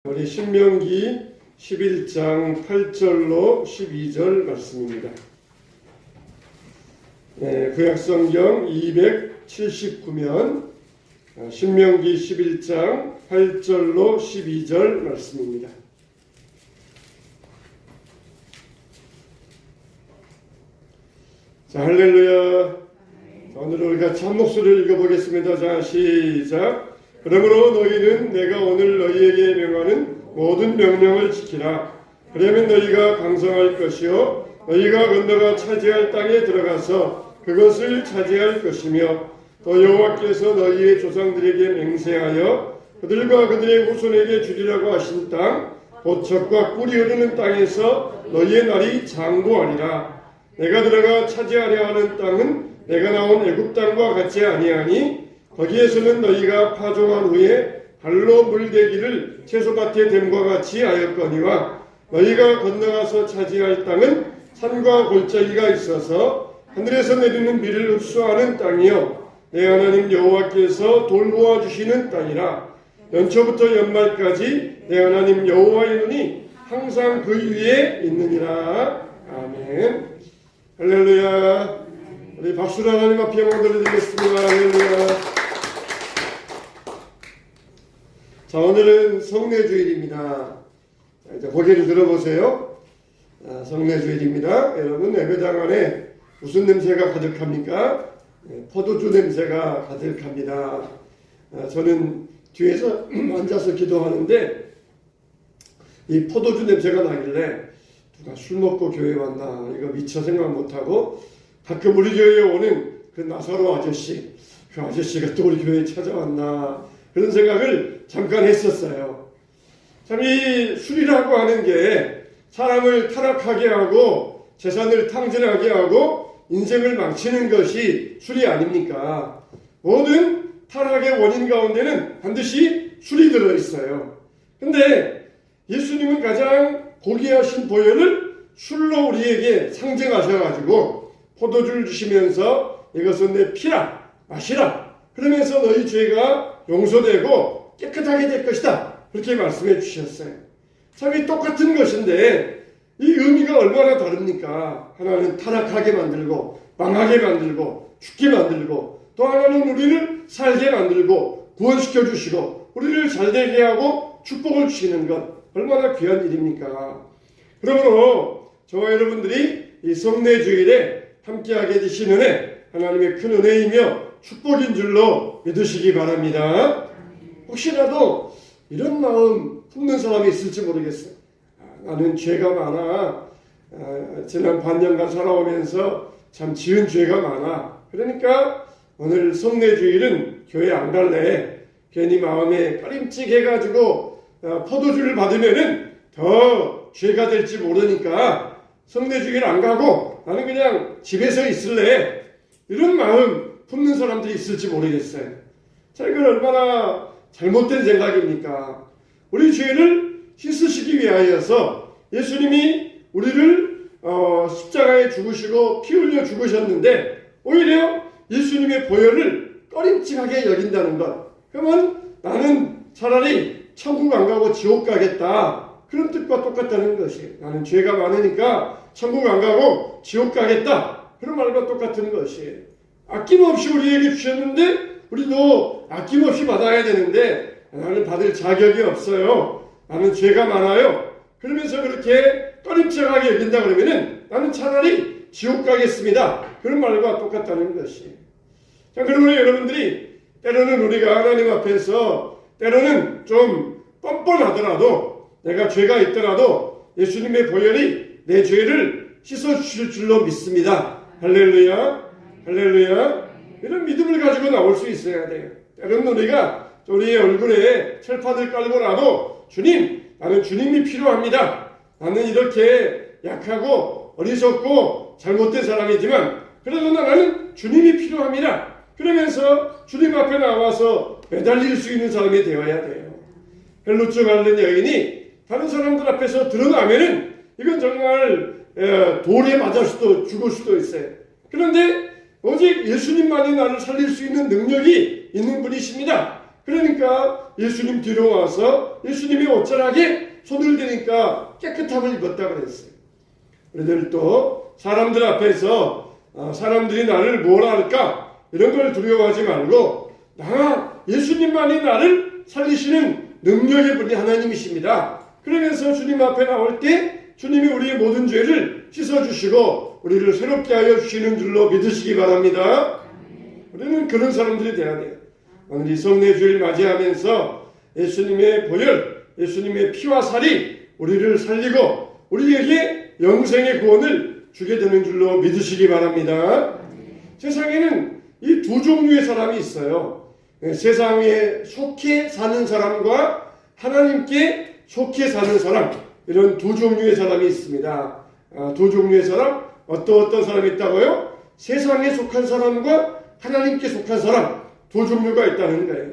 우리 신명기 11장 8절로 12절 말씀입니다. 구약성경 279면 신명기 11장 8절로 12절 말씀입니다. 자, 할렐루야. 오늘 우리가 참 목소리를 읽어보겠습니다. 자, 시작. 그러므로 너희는 내가 오늘 너희에게 명하는 모든 명령을 지키라. 그러면 너희가 강성할 것이요 너희가 건너가 차지할 땅에 들어가서 그것을 차지할 것이며 또 여호와께서 너희의 조상들에게 맹세하여 그들과 그들의 후손에게 주리라고 하신 땅 곧 젖과 꿀이 흐르는 땅에서 너희의 날이 장구하리라. 내가 들어가 차지하려 하는 땅은 내가 나온 애굽 땅과 같지 아니하니 거기에서는 너희가 파종한 후에 발로 물대기를 채소밭에 댐과 같이 하였거니와 너희가 건너가서 차지할 땅은 산과 골짜기가 있어서 하늘에서 내리는 비를 흡수하는 땅이요 내 하나님 여호와께서 돌보아 주시는 땅이라. 연초부터 연말까지 내 하나님 여호와의 눈이 항상 그 위에 있느니라. 아멘. 할렐루야. 우리 박수로 하나님 앞에 영광 돌려드리겠습니다. 할렐루야. 자, 오늘은 성례주일입니다. 이제 고개를 들어보세요. 성례주일입니다. 여러분, 예배당 안에 무슨 냄새가 가득합니까? 포도주 냄새가 가득합니다. 저는 뒤에서 앉아서 기도하는데 이 포도주 냄새가 나길래 누가 술 먹고 교회 왔나 이거 미처 생각 못하고 가끔 우리 교회에 오는 그 나사로 아저씨, 그 아저씨가 또 우리 교회에 찾아왔나 그런 생각을 잠깐 했었어요. 참 이 술이라고 하는 게 사람을 타락하게 하고 재산을 탕진하게 하고 인생을 망치는 것이 술이 아닙니까? 모든 타락의 원인 가운데는 반드시 술이 들어있어요. 근데 예수님은 가장 고귀하신 보혈을 술로 우리에게 상징하셔가지고 포도주를 주시면서 이것은 내 피라 마시라 그러면서 너희 죄가 용서되고 깨끗하게 될 것이다 그렇게 말씀해 주셨어요. 참 이 똑같은 것인데 이 의미가 얼마나 다릅니까? 하나는 타락하게 만들고 망하게 만들고 죽게 만들고 또 하나는 우리를 살게 만들고 구원시켜 주시고 우리를 잘되게 하고 축복을 주시는 것 얼마나 귀한 일입니까? 그러므로 저와 여러분들이 이 성례주일에 함께하게 되신 은혜 하나님의 큰 은혜이며 축복인 줄로 믿으시기 바랍니다. 혹시라도 이런 마음 품는 사람이 있을지 모르겠어요. 나는 죄가 많아. 지난 반년간 살아오면서 참 지은 죄가 많아. 그러니까 오늘 성례주일은 교회 안 갈래. 괜히 마음에 꺼림칙해가지고 포도주를 받으면은 더 죄가 될지 모르니까 성례주일 안 가고 나는 그냥 집에서 있을래. 이런 마음 품는 사람들이 있을지 모르겠어요. 자, 이건 얼마나 잘못된 생각입니까? 우리 죄를 씻으시기 위하여서 예수님이 우리를 십자가에 죽으시고 피 흘려 죽으셨는데 오히려 예수님의 보혈을 꺼림칙하게 여긴다는 것. 그러면 나는 차라리 천국 안 가고 지옥 가겠다. 그런 뜻과 똑같다는 것이에요. 나는 죄가 많으니까 천국 안 가고 지옥 가겠다. 그런 말과 똑같은 것이에요. 아낌없이 우리에게 주셨는데 우리도 아낌없이 받아야 되는데 나는 받을 자격이 없어요. 나는 죄가 많아요. 그러면서 그렇게 꺼림칙하게 여긴다 그러면은 나는 차라리 지옥 가겠습니다. 그런 말과 똑같다는 것이에요. 자, 그러므로 여러분들이 때로는 우리가 하나님 앞에서 때로는 좀 뻔뻔하더라도 내가 죄가 있더라도 예수님의 보혈이 내 죄를 씻어주실 줄로 믿습니다. 할렐루야. 할렐루야. 이런 믿음을 가지고 나올 수 있어야 돼요. 때로는 우리가 우리의 얼굴에 철판을 깔고라도 주님, 나는 주님이 필요합니다. 나는 이렇게 약하고 어리석고 잘못된 사람이지만 그래도 나는 주님이 필요합니다. 그러면서 주님 앞에 나와서 매달릴 수 있는 사람이 되어야 돼요. 헬루증 앓는 여인이 다른 사람들 앞에서 드러나면은 이건 정말 돌에 맞을 수도 죽을 수도 있어요. 그런데 오직 예수님만이 나를 살릴 수 있는 능력이 있는 분이십니다. 그러니까 예수님 뒤로 와서 예수님이 옷자락에 손을 대니까 깨끗함을 입었다 그랬어요. 우리들 또 사람들 앞에서 사람들이 나를 뭐라 할까 이런 걸 두려워하지 말고 예수님만이 나를 살리시는 능력의 분이 하나님이십니다. 그러면서 주님 앞에 나올 때 주님이 우리의 모든 죄를 씻어주시고 우리를 새롭게 하여 주시는 줄로 믿으시기 바랍니다. 우리는 그런 사람들이 되어야 돼요. 오늘 이 성례주일 맞이하면서 예수님의 보혈, 예수님의 피와 살이 우리를 살리고 우리에게 영생의 구원을 주게 되는 줄로 믿으시기 바랍니다. 세상에는 이 두 종류의 사람이 있어요. 세상에 속해 사는 사람과 하나님께 속해 사는 사람, 이런 두 종류의 사람이 있습니다. 두 종류의 사람, 어떤 사람이 있다고요? 세상에 속한 사람과 하나님께 속한 사람, 두 종류가 있다는 거예요.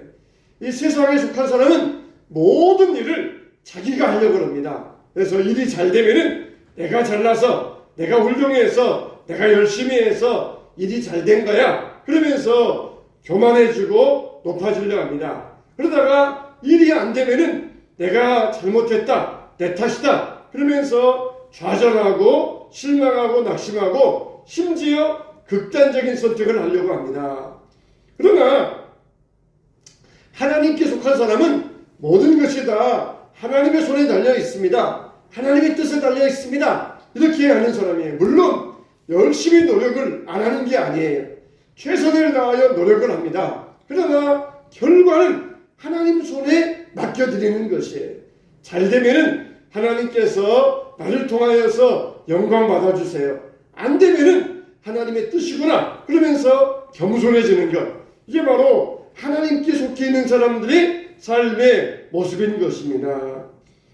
이 세상에 속한 사람은 모든 일을 자기가 하려고 합니다. 그래서 일이 잘 되면은 내가 잘나서, 내가 훌륭해서, 내가 열심히 해서 일이 잘 된 거야. 그러면서 교만해지고 높아지려 합니다. 그러다가 일이 안 되면은 내가 잘못했다, 내 탓이다. 그러면서 좌절하고 실망하고 낙심하고 심지어 극단적인 선택을 하려고 합니다. 그러나 하나님께 속한 사람은 모든 것이 다 하나님의 손에 달려 있습니다. 하나님의 뜻에 달려 있습니다. 이렇게 하는 사람이에요. 물론 열심히 노력을 안 하는 게 아니에요. 최선을 다하여 노력을 합니다. 그러나 결과는 하나님 손에 맡겨드리는 것이에요. 잘 되면은 하나님께서 나를 통하여서 영광 받아주세요. 안 되면은 하나님의 뜻이구나 그러면서 겸손해지는 것, 이게 바로 하나님께 속해 있는 사람들의 삶의 모습인 것입니다.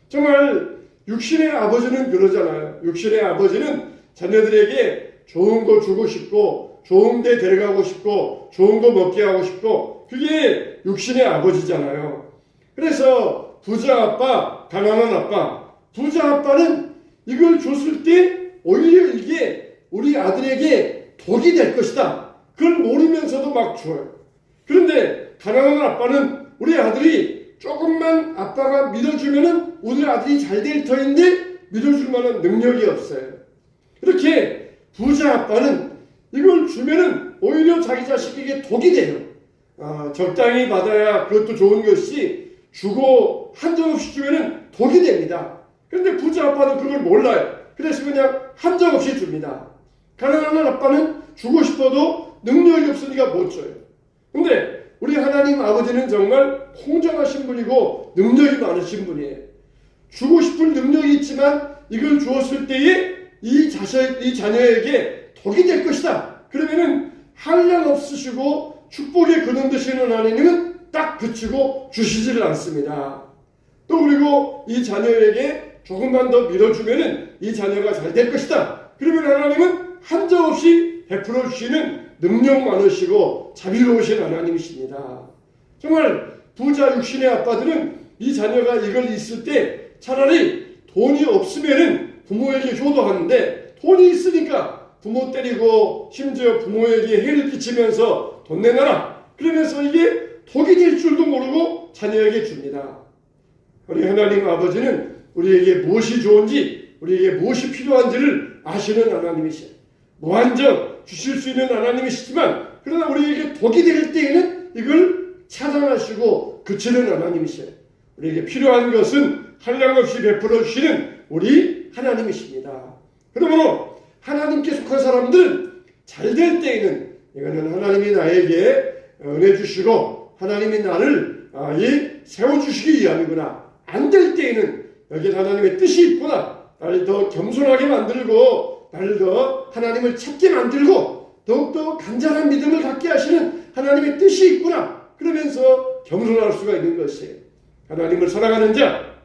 정말 육신의 아버지는 그러잖아요. 육신의 아버지는 자녀들에게 좋은 거 주고 싶고 좋은 데 데려가고 싶고 좋은 거 먹게 하고 싶고, 그게 육신의 아버지잖아요. 그래서 부자 아빠, 가난한 아빠, 부자 아빠는 이걸 줬을 때 오히려 이게 우리 아들에게 독이 될 것이다, 그걸 모르면서도 막 줘요. 그런데 가난한 아빠는 우리 아들이 조금만 아빠가 믿어주면은 우리 아들이 잘 될 터인데 믿어줄 만한 능력이 없어요. 이렇게 부자 아빠는 이걸 주면은 오히려 자기 자식에게 독이 돼요. 적당히 받아야 그것도 좋은 것이, 주고 한정없이 주면은 독이 됩니다. 그런데 부자 아빠는 그걸 몰라요. 그래서 그냥 한정없이 줍니다. 가난한 아빠는 주고 싶어도 능력이 없으니까 못 줘요. 근데 우리 하나님 아버지는 정말 공정하신 분이고 능력이 많으신 분이에요. 주고 싶은 능력이 있지만 이걸 주었을 때에 이 자녀에게 독이 될 것이다. 그러면은 한량 없으시고 축복에 근원 되시는 하나님은 딱 그치고 주시지를 않습니다. 또 그리고 이 자녀에게 조금만 더 밀어주면은 이 자녀가 잘 될 것이다. 그러면 하나님은 한정없이 베풀어 주시는 능력 많으시고 자비로우신 하나님이십니다. 정말 부자 육신의 아빠들은 이 자녀가 이걸 있을 때 차라리 돈이 없으면은 부모에게 효도하는데, 돈이 있으니까 부모 때리고 심지어 부모에게 해를 끼치면서 돈 내놔라, 그러면서 이게 독이 될 줄도 모르고 자녀에게 줍니다. 우리 하나님 아버지는 우리에게 무엇이 좋은지, 우리에게 무엇이 필요한지를 아시는 하나님이시죠. 무한정 주실 수 있는 하나님이시지만, 그러나 우리에게 독이 될 때에는 이걸 차단하시고 그치는 하나님이시죠. 우리에게 필요한 것은 한량없이 베풀어 주시는 우리 하나님이십니다. 그러므로 하나님께 속한 사람들은 잘 될 때에는 이거는 하나님이 나에게 은혜 주시고 하나님이 나를 세워주시기 위함이구나. 안 될 때에는 여기 하나님의 뜻이 있구나. 나를 더 겸손하게 만들고 나를 더 하나님을 찾게 만들고 더욱더 간절한 믿음을 갖게 하시는 하나님의 뜻이 있구나. 그러면서 겸손할 수가 있는 것이에요. 하나님을 사랑하는 자,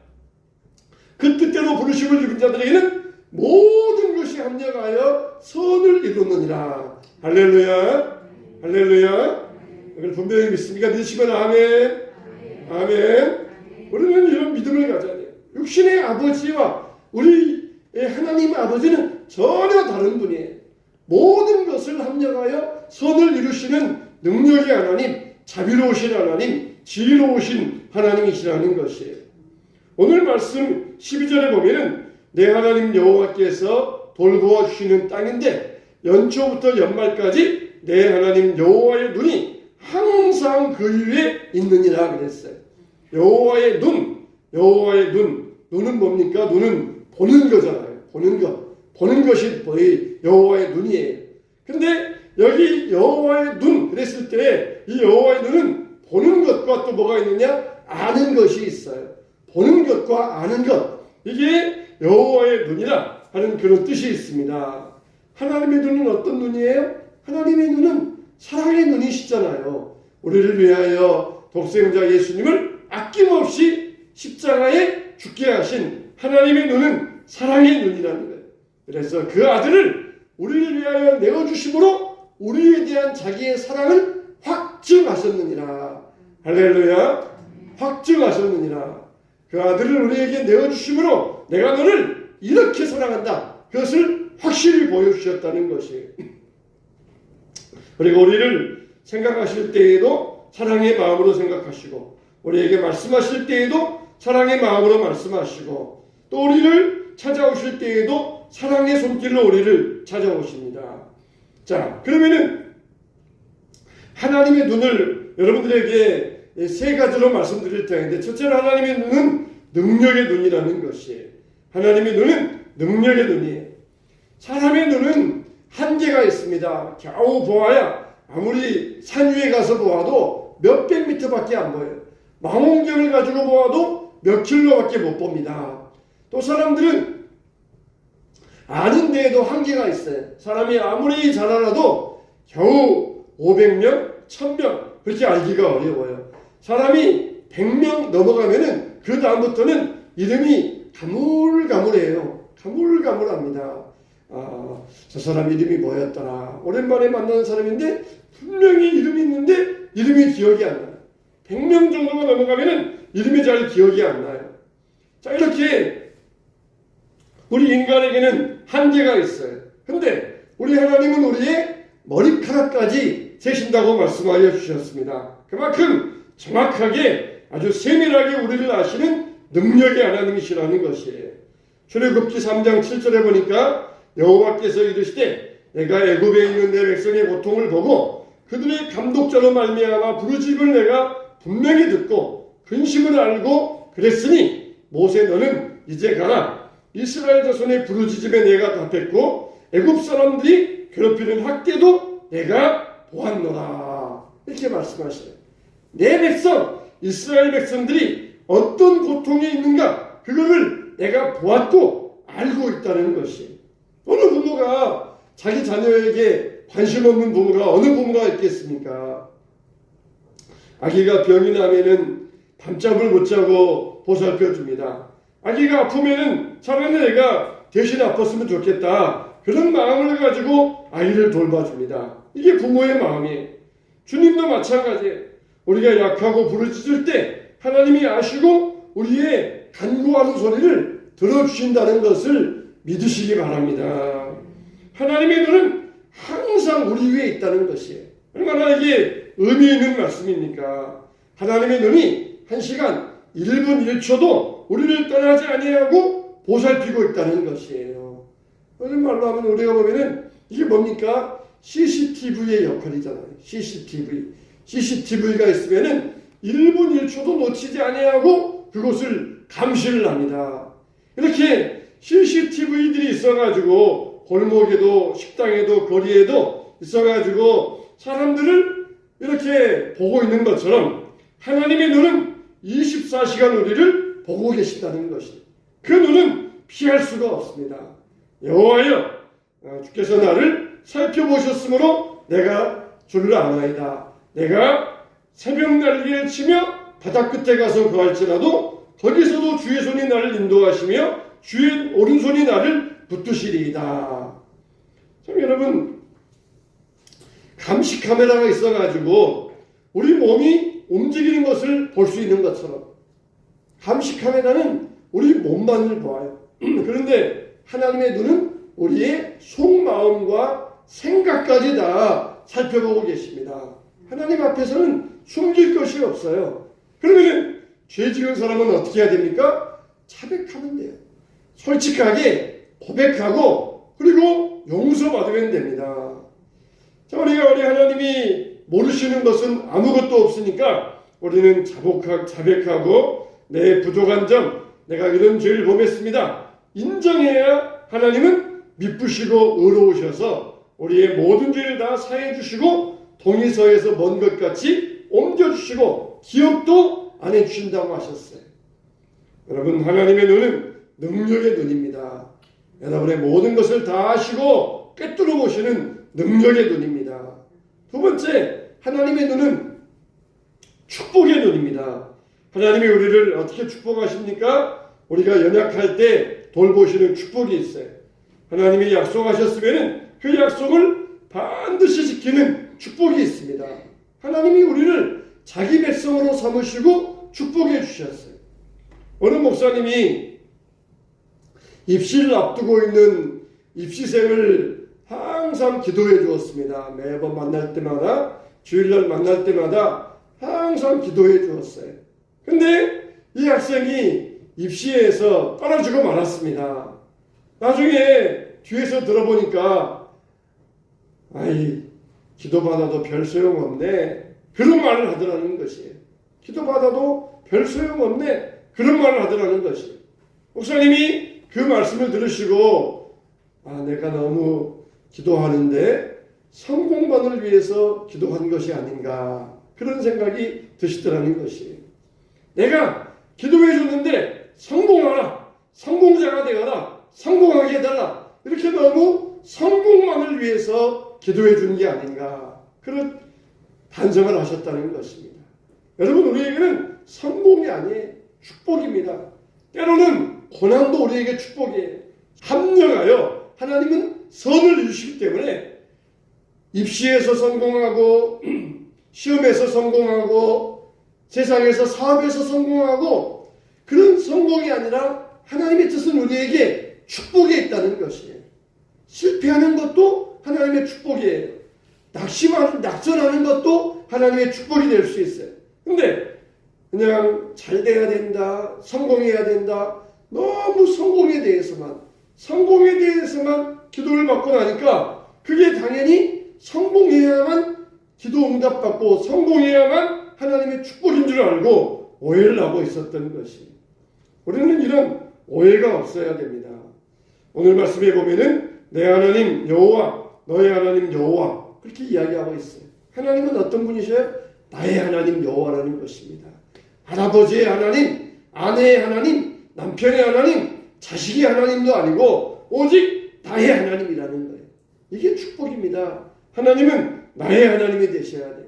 그 뜻대로 부르심을 입은 자들에게는 모든 것이 합력하여 선을 이루느니라. 할렐루야, 할렐루야. 이걸 분명히 믿습니까? 믿으시면 아멘, 아멘. 우리는 이런 믿음을 가져야 돼요. 육신의 아버지와 우리 하나님 아버지는 전혀 다른 분이에요. 모든 것을 합력하여 선을 이루시는 능력의 하나님, 자비로우신 하나님, 지혜로우신 하나님이시라는 것이에요. 오늘 말씀 12절에 보면은 내 하나님 여호와께서 돌보아 주시는 땅인데 연초부터 연말까지 내 하나님 여호와의 눈이 항상 그 위에 있느니라 그랬어요. 여호와의 눈, 여호와의 눈은 뭡니까? 눈은 보는 거잖아요. 보는 것이 여호와의 눈이에요. 근데 여기 여호와의 눈 그랬을 때 이 여호와의 눈은 보는 것과 또 뭐가 있느냐? 아는 것이 있어요. 보는 것과 아는 것, 이게 여호와의 눈이라 하는 그런 뜻이 있습니다. 하나님의 눈은 어떤 눈이에요? 하나님의 눈은 사랑의 눈이시잖아요. 우리를 위하여 독생자 예수님을 아낌없이 십자가에 죽게 하신 하나님의 눈은 사랑의 눈이라는 거예요. 그래서 그 아들을 우리를 위하여 내어주심으로 우리에 대한 자기의 사랑을 확증하셨느니라. 할렐루야. 확증하셨느니라. 그 아들을 우리에게 내어주심으로 내가 너를 이렇게 사랑한다. 그것을 확실히 보여주셨다는 것이에요. 그리고 우리를 생각하실 때에도 사랑의 마음으로 생각하시고 우리에게 말씀하실 때에도 사랑의 마음으로 말씀하시고 또 우리를 찾아오실 때에도 사랑의 손길로 우리를 찾아오십니다. 자, 그러면은 하나님의 눈을 여러분들에게 세 가지로 말씀드릴 텐데, 첫째는 하나님의 눈은 능력의 눈이라는 것이에요. 하나님의 눈은 능력의 눈이에요. 사람의 눈은 한계가 있습니다. 겨우 보아야 아무리 산 위에 가서 보아도 몇백 미터밖에 안 보여요. 망원경을 가지고 보아도 몇 킬로밖에 못 봅니다. 또 사람들은 아는 데에도 한계가 있어요. 사람이 아무리 잘 알아도 겨우 500명, 1000명 그렇게 알기가 어려워요. 사람이 100명 넘어가면은 그 다음부터는 이름이 가물가물해요. 가물가물합니다. 저 사람 이름이 뭐였더라. 오랜만에 만나는 사람인데 분명히 이름이 있는데 이름이 기억이 안 나요. 100명 정도가 넘어가면은 이름이 잘 기억이 안 나요. 자, 이렇게 우리 인간에게는 한계가 있어요. 근데 우리 하나님은 우리의 머리카락까지 세신다고 말씀하여 주셨습니다. 그만큼 정확하게 아주 세밀하게 우리를 아시는 능력의 하나님이시라는 것이에요. 출애굽기 3장 7절에 보니까 여호와께서 이르시되 내가 애굽에 있는 내 백성의 고통을 보고 그들의 감독자로 말미암아 부르짖음을 내가 분명히 듣고 근심을 알고 그랬으니 모세 너는 이제 가라. 이스라엘 자손의 부르짖음에 내가 답했고 애굽 사람들이 괴롭히는 학대도 내가 보았노라. 이렇게 말씀하셔요. 내 백성 이스라엘 백성들이 어떤 고통에 있는가 그거를 내가 보았고 알고 있다는 것이. 어느 부모가 자기 자녀에게 관심 없는 부모가 어느 부모가 있겠습니까? 아기가 병이 나면은 밤잠을 못 자고 보살펴 줍니다. 아기가 아프면은 차라리 내가 대신 아팠으면 좋겠다. 그런 마음을 가지고 아이를 돌봐줍니다. 이게 부모의 마음이에요. 주님도 마찬가지예요. 우리가 약하고 부르짖을 때 하나님이 아시고 우리의 간구하는 소리를 들어주신다는 것을 믿으시기 바랍니다. 하나님의 눈은 항상 우리 위에 있다는 것이에요. 얼마나 이게 의미 있는 말씀입니까? 하나님의 눈이 1시간 1분 1초도 우리를 떠나지 아니하고 보살피고 있다는 것이에요. 요즘 말로 하면 우리가 보면은 이게 뭡니까? CCTV의 역할이잖아요. CCTV가 있으면은 1분 1초도 놓치지 아니하고 그것을 감시를 합니다. 이렇게 CCTV들이 있어가지고 골목에도 식당에도 거리에도 있어가지고 사람들을 이렇게 보고 있는 것처럼 하나님의 눈은 24시간 우리를 보고 계신다는 것이. 그 눈은 피할 수가 없습니다. 여호와여 주께서 나를 살펴보셨으므로 내가 주를 아나이다. 내가 새벽 날개를 치며 바다 끝에 가서 거할지라도 거기서도 주의 손이 나를 인도하시며 주의 오른손이 나를 붙드시리이다. 참 여러분 감시 카메라가 있어가지고 우리 몸이 움직이는 것을 볼 수 있는 것처럼 감시 카메라는 우리 몸만을 보아요. 그런데 하나님의 눈은 우리의 속마음과 생각까지 다 살펴보고 계십니다. 하나님 앞에서는 숨길 것이 없어요. 그러면 죄 지은 사람은 어떻게 해야 됩니까? 자백하면 돼요. 솔직하게 고백하고 그리고 용서받으면 됩니다. 자, 우리 하나님이 모르시는 것은 아무것도 없으니까 우리는 자백하고 내 부족한 점, 내가 이런 죄를 범했습니다. 인정해야 하나님은 미쁘시고 의로우셔서 우리의 모든 죄를 다 사해 주시고 동의서에서 먼 것 같이 옮겨주시고 기억도 안 해주신다고 하셨어요. 여러분, 하나님의 눈은 능력의 눈입니다. 여러분의 모든 것을 다 아시고 꿰뚫어 보시는 능력의 눈입니다. 두 번째, 하나님의 눈은 축복의 눈입니다. 하나님이 우리를 어떻게 축복하십니까? 우리가 연약할 때 돌보시는 축복이 있어요. 하나님이 약속하셨으면 그 약속을 반드시 지키는 축복이 있습니다. 하나님이 우리를 자기 백성으로 삼으시고 축복해 주셨어요. 어느 목사님이 입시를 앞두고 있는 입시생을 항상 기도해 주었습니다. 매번 만날 때마다, 주일날 만날 때마다 항상 기도해 주었어요. 근데 이 학생이 입시에서 떨어지고 말았습니다. 나중에 뒤에서 들어보니까 기도받아도 별 소용없네, 그런 말을 하더라는 것이에요. 기도받아도 별 소용없네, 그런 말을 하더라는 것이에요. 목사님이 그 말씀을 들으시고 내가 너무 기도하는데 성공만을 위해서 기도한 것이 아닌가, 그런 생각이 드시더라는 것이에요. 내가 기도해 줬는데 성공하라, 성공자가 되어라, 성공하게 해달라, 이렇게 너무 성공만을 위해서 기도해 준 게 아닌가, 그런 반성을 하셨다는 것입니다. 여러분, 우리에게는 성공이 아니에요. 축복입니다. 때로는 고난도 우리에게 축복이에요. 합력하여 하나님은 선을 이루시기 때문에 입시에서 성공하고 시험에서 성공하고 세상에서 사업에서 성공하고, 그런 성공이 아니라 하나님의 뜻은 우리에게 축복에 있다는 것이에요. 실패하는 것도 하나님의 축복이에요. 낙선하는 것도 하나님의 축복이 될 수 있어요. 근데 그냥 잘 돼야 된다, 성공해야 된다, 너무 성공에 대해서만 기도를 받고 나니까 그게 당연히 성공해야만 기도 응답받고 성공해야만 하나님의 축복인 줄 알고 오해를 하고 있었던 것이, 우리는 이런 오해가 없어야 됩니다. 오늘 말씀에 보면은 내 하나님 여호와, 너의 하나님 여호와, 그렇게 이야기하고 있어요. 하나님은 어떤 분이셔요? 나의 하나님 여호와라는 것입니다. 할아버지의 하나님, 아내의 하나님, 남편의 하나님, 자식의 하나님도 아니고 오직 나의 하나님이라는 거예요. 이게 축복입니다. 하나님은 나의 하나님이 되셔야 돼요.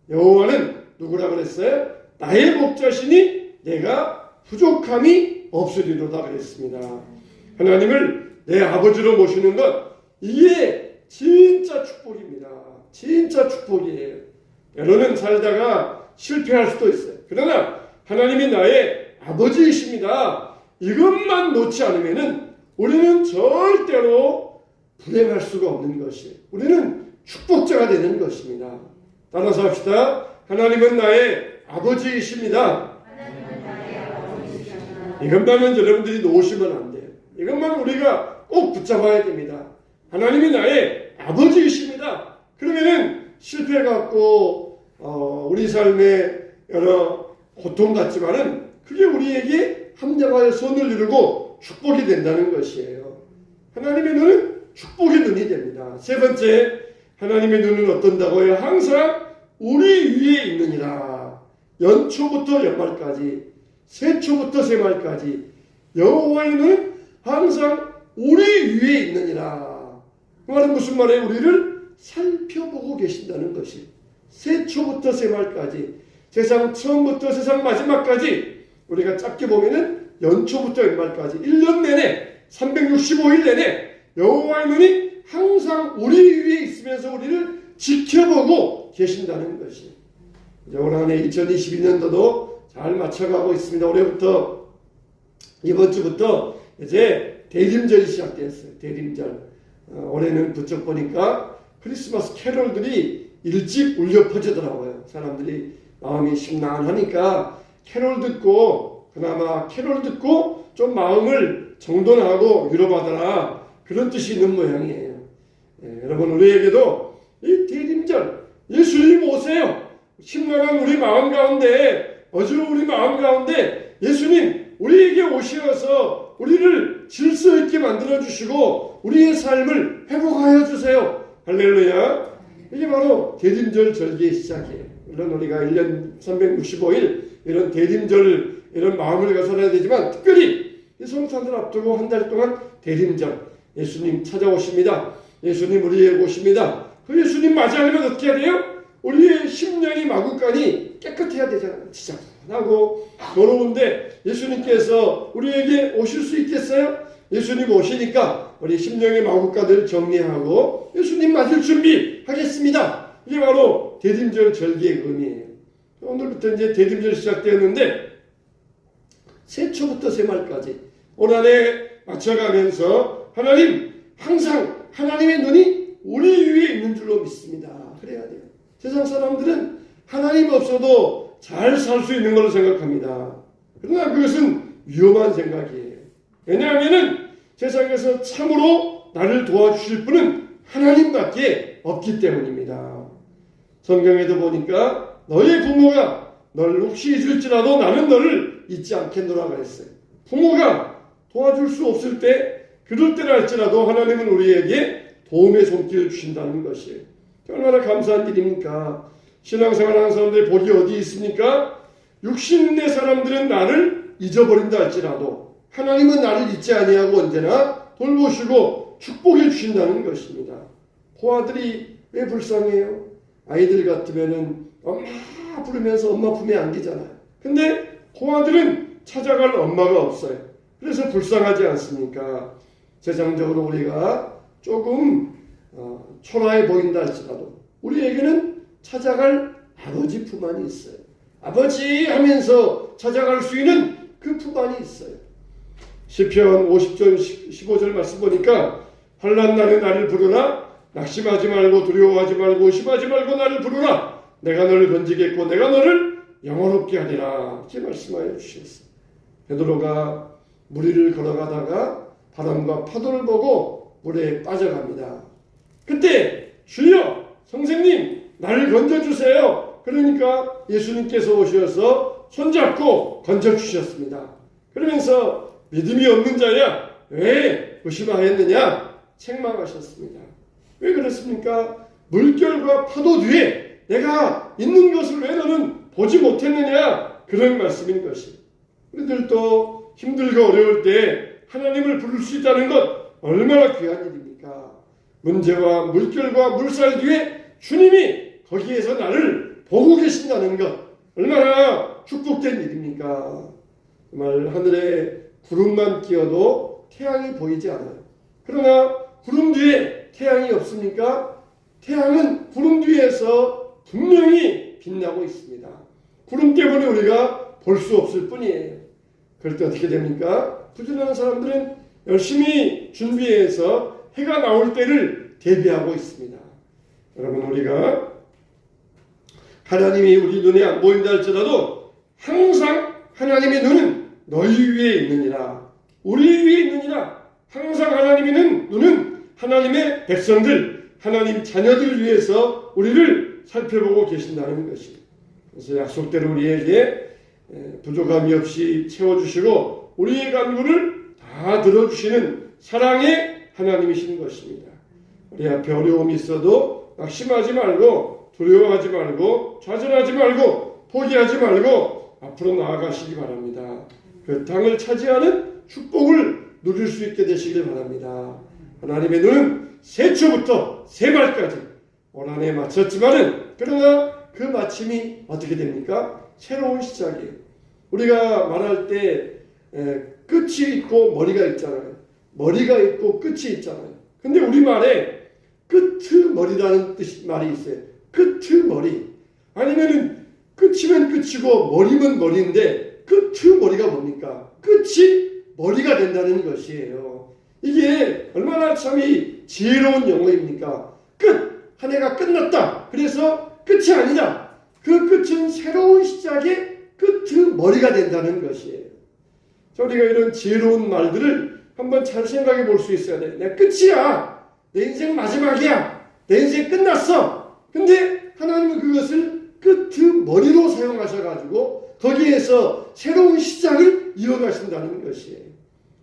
여호와는 누구라 그랬어요? 나의 목자시니 내가 부족함이 없으리로다 그랬습니다. 하나님을 내 아버지로 모시는 것, 이게 진짜 축복입니다. 진짜 축복이에요. 여러분, 살다가 실패할 수도 있어요. 그러나 하나님이 나의 아버지이십니다, 이것만 놓지 않으면은 우리는 절대로 불행할 수가 없는 것이에요. 우리는 축복자가 되는 것입니다. 따라서 합시다. 하나님은 나의 아버지이십니다. 이것만은 여러분들이 놓으시면 안 돼요. 이것만 우리가 꼭 붙잡아야 됩니다. 하나님이 나의 아버지이십니다. 그러면은 실패해갖고 우리 삶에 여러 고통 같지만은 그게 우리에게 합력하여 선을 이루고 축복이 된다는 것이에요. 하나님의 눈은 축복의 눈이 됩니다. 세 번째, 하나님의 눈은 어떤다고요? 항상 우리 위에 있느니라. 연초부터 연말까지, 새초부터 새말까지 여호와의 눈은 항상 우리 위에 있느니라. 그 말은 무슨 말이에요? 우리를 살펴보고 계신다는 것이, 새초부터 새말까지, 세상 처음부터 세상 마지막까지, 우리가 짧게 보면은 연초부터 연말까지 1년 내내 365일 내내 여호와의 눈이 항상 우리 위에 있으면서 우리를 지켜보고 계신다는 것이, 올 한해 2022년도도 잘 맞춰가고 있습니다. 올해부터, 이번 주부터 이제 대림절이 시작됐어요. 대림절. 올해는 부쩍 보니까 크리스마스 캐롤들이 일찍 울려 퍼지더라고요. 사람들이 마음이 심란하니까 그나마 캐롤 듣고 좀 마음을 정돈하고 위로받아라, 그런 뜻이 있는 모양이에요. 여러분, 우리에게도 이 대림절, 예수님 오세요. 심란한 우리 마음 가운데, 어지러운 우리 마음 가운데 예수님 우리에게 오셔서 우리를 질서 있게 만들어 주시고 우리의 삶을 회복하여 주세요. 할렐루야. 이게 바로 대림절 절기의 시작이에요. 물론 우리가 1년 365일 이런 대림절 이런 마음을 가져야 되지만, 특별히 이 성탄을 앞두고 한 달 동안 대림절, 예수님 찾아오십니다. 예수님 우리에게 오십니다. 그 예수님 맞이하려면 어떻게 해야 돼요? 우리의 심령이 마구간이 깨끗해야 되잖아요. 지저분하고 더러운데 예수님께서 우리에게 오실 수 있겠어요? 예수님 오시니까 우리 심령의 마구간을 정리하고 예수님 맞을 준비하겠습니다. 이게 바로 대림절 절기의 의미예요. 오늘부터 이제 대림절 시작되었는데, 새초부터 새말까지 올 한해 맞춰가면서 하나님, 항상 하나님의 눈이 우리 위에 있는 줄로 믿습니다. 그래야 돼요. 세상 사람들은 하나님 없어도 잘 살 수 있는 걸로 생각합니다. 그러나 그것은 위험한 생각이에요. 왜냐하면 세상에서 참으로 나를 도와주실 분은 하나님밖에 없기 때문입니다. 성경에도 보니까 너의 부모가 너를 혹시 잊을지라도 나는 너를 잊지 않겠노라 그랬어요. 부모가 도와줄 수 없을 때, 그럴 때라 할지라도 하나님은 우리에게 도움의 손길을 주신다는 것이에요. 얼마나 감사한 일입니까? 신앙생활하는 사람들의 복이 어디 있습니까? 육신의 사람들은 나를 잊어버린다 할지라도 하나님은 나를 잊지 아니하고 언제나 돌보시고 축복해 주신다는 것입니다. 고아들이 왜 불쌍해요? 아이들 같으면은 엄마 부르면서 엄마 품에 안기잖아요. 근데 고아들은 찾아갈 엄마가 없어요. 그래서 불쌍하지 않습니까? 세상적으로 우리가 조금 초라해 보인다 할지라도 우리에게는 찾아갈 아버지 품 안이 있어요. 아버지 하면서 찾아갈 수 있는 그 품 안이 있어요. 시편 50절 15절 말씀 보니까 환난 날에 나를 부르라, 낙심하지 말고 두려워하지 말고 의심하지 말고 나를 부르라, 내가 너를 건지겠고 내가 너를 영원롭게 하리라, 이렇게 말씀하여 주셨어요. 베드로가 물 위를 걸어가다가 바람과 파도를 보고 물에 빠져갑니다. 그때 주여, 선생님 나를 건져주세요. 그러니까 예수님께서 오셔서 손잡고 건져주셨습니다. 그러면서 믿음이 없는 자야 왜 의심하였느냐 책망하셨습니다. 왜 그렇습니까? 물결과 파도 뒤에 내가 있는 것을 왜 너는 보지 못했느냐, 그런 말씀인 것이. 우리들도 힘들고 어려울 때 하나님을 부를 수 있다는 것 얼마나 귀한 일입니까? 문제와 물결과 물살 뒤에 주님이 거기에서 나를 보고 계신다는 것 얼마나 축복된 일입니까? 정말 하늘에 구름만 끼어도 태양이 보이지 않아요. 그러나 구름 뒤에 태양이 없습니까? 태양은 구름 뒤에서 분명히 빛나고 있습니다. 구름 때문에 우리가 볼 수 없을 뿐이에요. 그럴 때 어떻게 됩니까? 부지런한 사람들은 열심히 준비해서 해가 나올 때를 대비하고 있습니다. 여러분, 우리가 하나님이 우리 눈에 안 보인다 할지라도 항상 하나님의 눈은 너희 위에 있느니라, 우리 위에 있느니라. 항상 하나님의 눈은 하나님의 백성들, 하나님 자녀들 위해서 우리를 살펴보고 계신다는 것입니다. 그래서 약속대로 우리에게 부족함이 없이 채워주시고 우리의 간구를 다 들어주시는 사랑의 하나님이신 것입니다. 우리 앞에 어려움이 있어도 낙심하지 말고 두려워하지 말고 좌절하지 말고 포기하지 말고 앞으로 나아가시기 바랍니다. 그 땅을 차지하는 축복을 누릴 수 있게 되시길 바랍니다. 하나님의 눈은 새초부터 새말까지 올 한 해 마쳤지만은, 그러나 그 마침이 어떻게 됩니까? 새로운 시작이에요. 우리가 말할 때 끝이 있고 머리가 있잖아요. 머리가 있고 끝이 있잖아요. 근데 우리말에 끄트머리라는 말이 있어요. 끄트머리. 아니면은 끝이면 끝이고 머리면 머리인데 끄트머리가 뭡니까? 끝이 머리가 된다는 것이에요. 이게 얼마나 참 지혜로운 용어입니까? 끝! 한 해가 끝났다. 그래서 끝이 아니다. 그 끝은 새로운 시작의 끄트머리가 된다는 것이에요. 자, 우리가 이런 지혜로운 말들을 한번 잘 생각해 볼 수 있어야 돼. 내 끝이야. 내 인생 마지막이야. 내 인생 끝났어. 근데 하나님은 그것을 끄트머리로 사용하셔가지고 거기에서 새로운 시작을 이어가신다는 것이에요.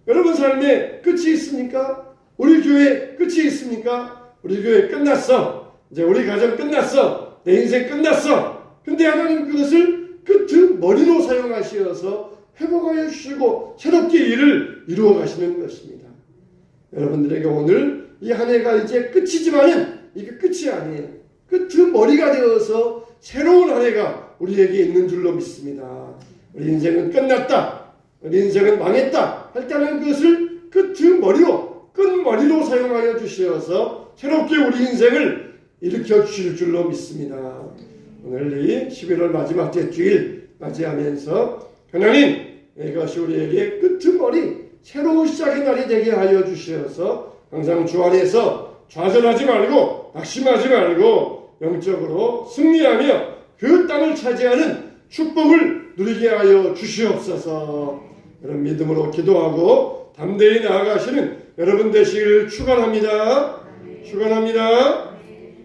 여러분 삶에 끝이 있습니까? 우리 교회 끝이 있습니까? 우리 교회 끝났어. 이제 우리 가정 끝났어. 내 인생 끝났어. 근데 하나님 그것을 끄트머리로 사용하셔서 회복하여 주시고 새롭게 일을 이루어 가시는 것입니다. 여러분들에게 오늘 이 한 해가 이제 끝이지만은 이게 끝이 아니에요. 끄트머리가 되어서 새로운 한 해가 우리에게 있는 줄로 믿습니다. 우리 인생은 끝났다. 우리 인생은 망했다. 할 때는 그것을 끝머리로 사용하여 주셔서 새롭게 우리 인생을 일으켜 주실 줄로 믿습니다. 오늘 이 11월 마지막 주일 맞이하면서 하나님 이것이 우리에게 끄트머리 새로운 시작의 날이 되게 하여 주셔서 항상 주 안에서 좌절하지 말고 낙심하지 말고 영적으로 승리하며 그 땅을 차지하는 축복을 누리게 하여 주시옵소서. 이런 믿음으로 기도하고 담대히 나아가시는 여러분 되시길 축원합니다. 축원합니다.